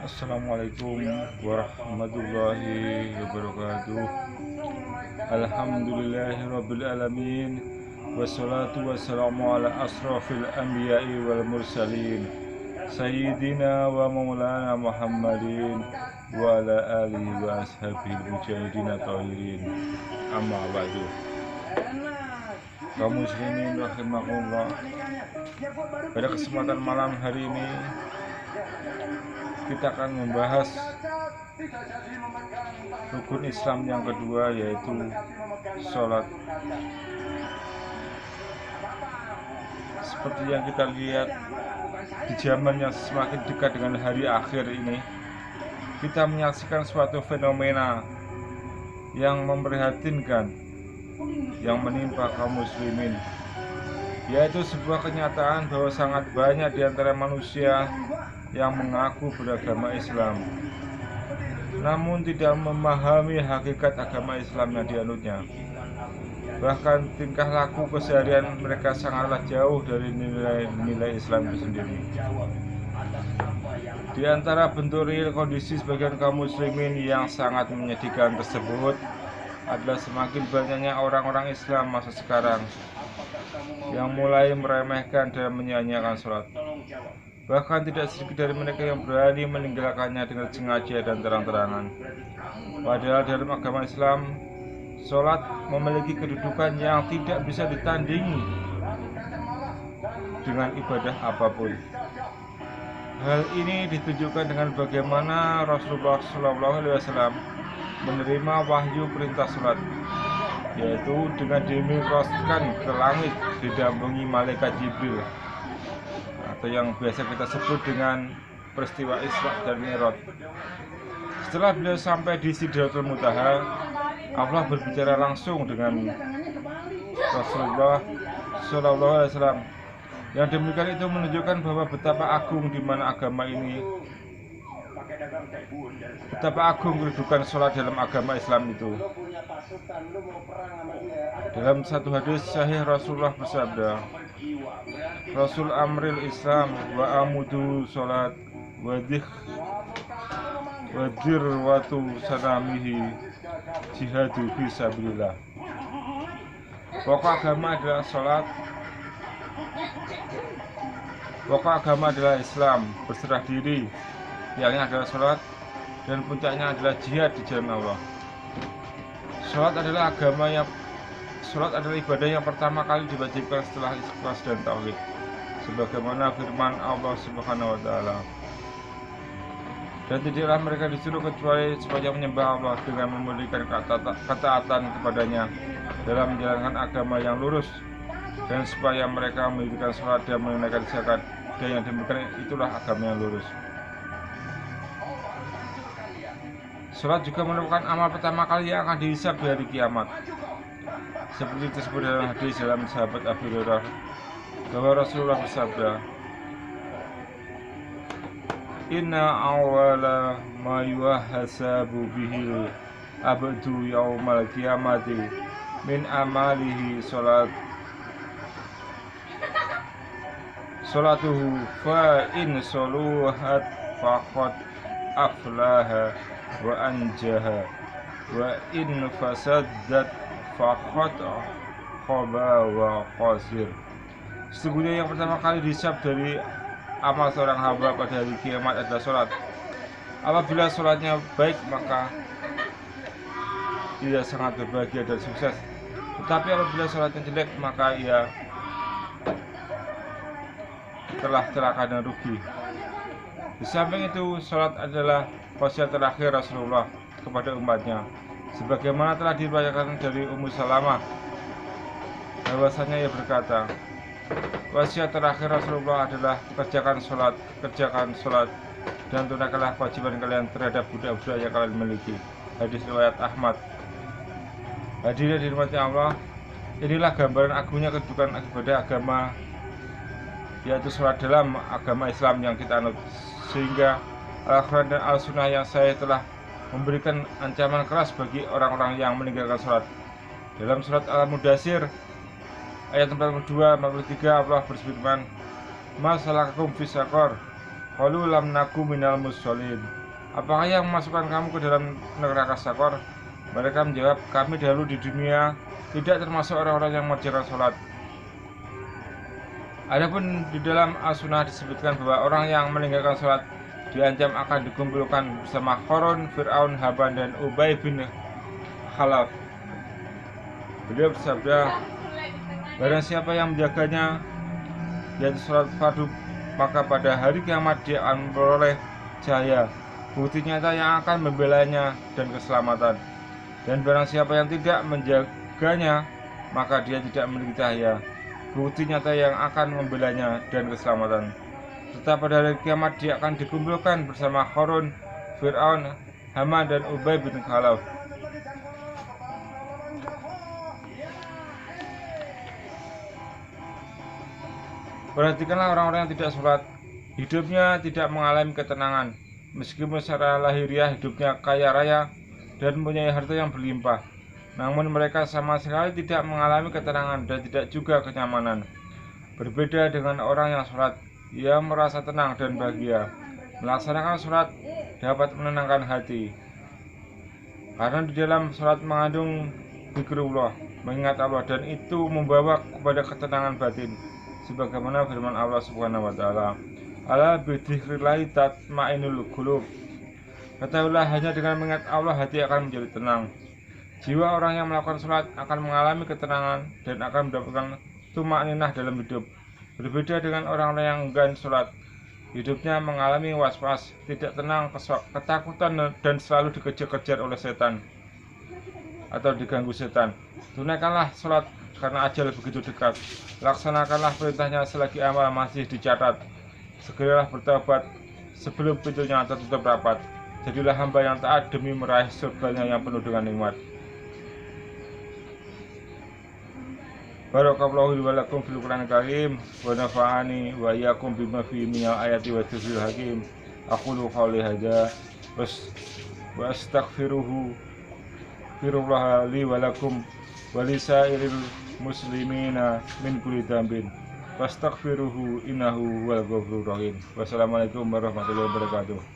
Assalamualaikum warahmatullahi wabarakatuh. Alhamdulillahirabbil alamin. Wassalatu wassalamu ala asrofil anbiya'i wal mursalin Sayyidina wa maulana Muhammadin wa ala alihi wa ashabihi mujahidin tahirin. Amma ba'du. Kaum muslimin rahimakumullah. Pada kesempatan malam hari ini kita akan membahas rukun Islam yang kedua, yaitu sholat. Seperti yang kita lihat di zaman yang semakin dekat dengan hari akhir ini, kita menyaksikan suatu fenomena yang memprihatinkan yang menimpa kaum muslimin, yaitu sebuah kenyataan bahwa sangat banyak di antara manusia yang mengaku beragama Islam, namun tidak memahami hakikat agama Islam yang dianutnya. Bahkan tingkah laku keseharian mereka sangatlah jauh dari nilai-nilai Islam itu sendiri. Di antara bentuk real kondisi sebagian kaum muslimin yang sangat menyedihkan tersebut adalah semakin banyaknya orang-orang Islam masa sekarang yang mulai meremehkan dan menyia-nyiakan sholat. Bahkan tidak sedikit dari mereka yang berani meninggalkannya dengan sengaja dan terang-terangan. Padahal dalam agama Islam, sholat memiliki kedudukan yang tidak bisa ditandingi dengan ibadah apapun. Hal ini ditunjukkan dengan bagaimana Rasulullah SAW menerima wahyu perintah sholat, yaitu dengan dimikroskan ke langit didampingi malaikat Jibril, atau yang biasa kita sebut dengan peristiwa Isra dan Mi'raj. Setelah beliau sampai di Sidratul Muntaha, Allah berbicara langsung dengan Rasulullah SAW. Yang demikian itu menunjukkan bahwa betapa agung di mana agama ini, betapa agung kedudukan sholat dalam agama Islam itu. Dalam satu hadis sahih, Rasulullah bersabda, Rasul amril Islam wa amudu sholat wadir watu sanamihi jihadu fisabilillah. Pokok agama adalah sholat, pokok agama adalah Islam, berserah diri, yang adalah sholat, dan puncaknya adalah jihad di jalan Allah. Sholat adalah ibadah yang pertama kali diwajibkan setelah ikhlas dan tauhid, sebagaimana firman Allah Subhanahu wa taala. Dan tidaklah mereka disuruh kecuali supaya menyembah Allah dengan memberikan ketaatan kepadanya dalam menjalankan agama yang lurus, dan supaya mereka mendirikan sholat dan menunaikan zakat, dan yang demikian itulah agama yang lurus. Sholat juga merupakan amal pertama kali yang akan dihisab di hari kiamat, seperti disebut dalam hadis dalam sahabat Abu Hurairah bahwa Rasulullah bersabda, Inna awala ma yuhasabu bihil abdu yaumal kiamati min amalihi salatuhu fa in soluhat faqad aflaha wa anjaha wa in fasaddat faqad khaba wa qasir. Sesungguhnya yang pertama kali dihisab dari amal seorang hamba pada hari kiamat adalah sholat. Apabila sholatnya baik, maka ia sangat berbahagia dan sukses. Tetapi apabila sholatnya jelek, maka ia telah celaka dan rugi. Di samping itu, sholat adalah wasiat terakhir Rasulullah kepada umatnya, sebagaimana telah diriwayatkan dari Ummu Salamah bahwasanya ia berkata, wasiat terakhir Rasulullah adalah kerjakan sholat dan tunaikanlah kewajiban kalian terhadap budak-budak yang kalian miliki. Hadis riwayat Ahmad. Hadirin dirahmati Allah, inilah gambaran agungnya kedudukan ibadah agama, yaitu sholat dalam agama Islam yang kita anut, sehingga Al-Quran dan Al-Sunnah yang saya telah memberikan ancaman keras bagi orang-orang yang meninggalkan sholat. Dalam surat Al-Mudathir ayat 42-43 Allah berfirman, Ma salakakum fis saqar, qalu lam naku minal musholin. Apakah yang memasukkan kamu ke dalam neraka Sakor? Mereka menjawab, kami dahulu di dunia tidak termasuk orang-orang yang mengerjakan sholat. Adapun di dalam As-Sunnah disebutkan bahwa orang yang meninggalkan sholat diancam akan dikumpulkan bersama Qarun, Fir'aun, Haman, dan Ubay bin Khalaf. Beliau bersabda, barang siapa yang menjaganya yaitu sholat fardu, maka pada hari kiamat dia akan memperoleh cahaya, bukti nyata yang akan membelanya dan keselamatan. Dan barang siapa yang tidak menjaganya, maka dia tidak memiliki cahaya, bukti nyata yang akan membelanya dan keselamatan. Serta pada hari kiamat dia akan dikumpulkan bersama Qarun, Fir'aun, Haman, dan Ubay bin Khalaf. Perhatikanlah orang-orang yang tidak sholat, hidupnya tidak mengalami ketenangan, meskipun secara lahiriah hidupnya kaya raya dan mempunyai harta yang berlimpah, namun mereka sama sekali tidak mengalami ketenangan dan tidak juga kenyamanan. Berbeda dengan orang yang sholat, ia merasa tenang dan bahagia. Melaksanakan sholat dapat menenangkan hati, karena di dalam sholat mengandung zikrullah, mengingat Allah, dan itu membawa kepada ketenangan batin. Sebagaimana firman Allah Subhanahu wa taala, "Ala bidzikrillah tatma'innul qulub." Ketahuilah, hanya dengan mengingat Allah hati akan menjadi tenang. Jiwa orang yang melakukan sholat akan mengalami ketenangan dan akan mendapatkan tumakninah dalam hidup. Berbeda dengan orang-orang yang enggan sholat, hidupnya mengalami was-was, tidak tenang, ketakutan, dan selalu dikejar-kejar oleh setan atau diganggu setan. Tunaikanlah sholat karena ajal begitu dekat. Laksanakanlah perintahnya selagi amal masih dicatat. Segeralah bertobat sebelum pintunya tertutup rapat. Jadilah hamba yang taat demi meraih surganya yang penuh dengan nikmat. Barakallahu li wa lakum fil Qur'anil Karim wa nafa'ani wa iyyakum bima fihi minal ayati wa dzikril hakim. Aqulu qouli hadza wa astaghfiruhu firullah li wa lakum wa lisairil muslimina min kulli dzambin wastaghfiruhu innahu huwal ghafurur rahim. Wassalamualaikum warahmatullahi wabarakatuh.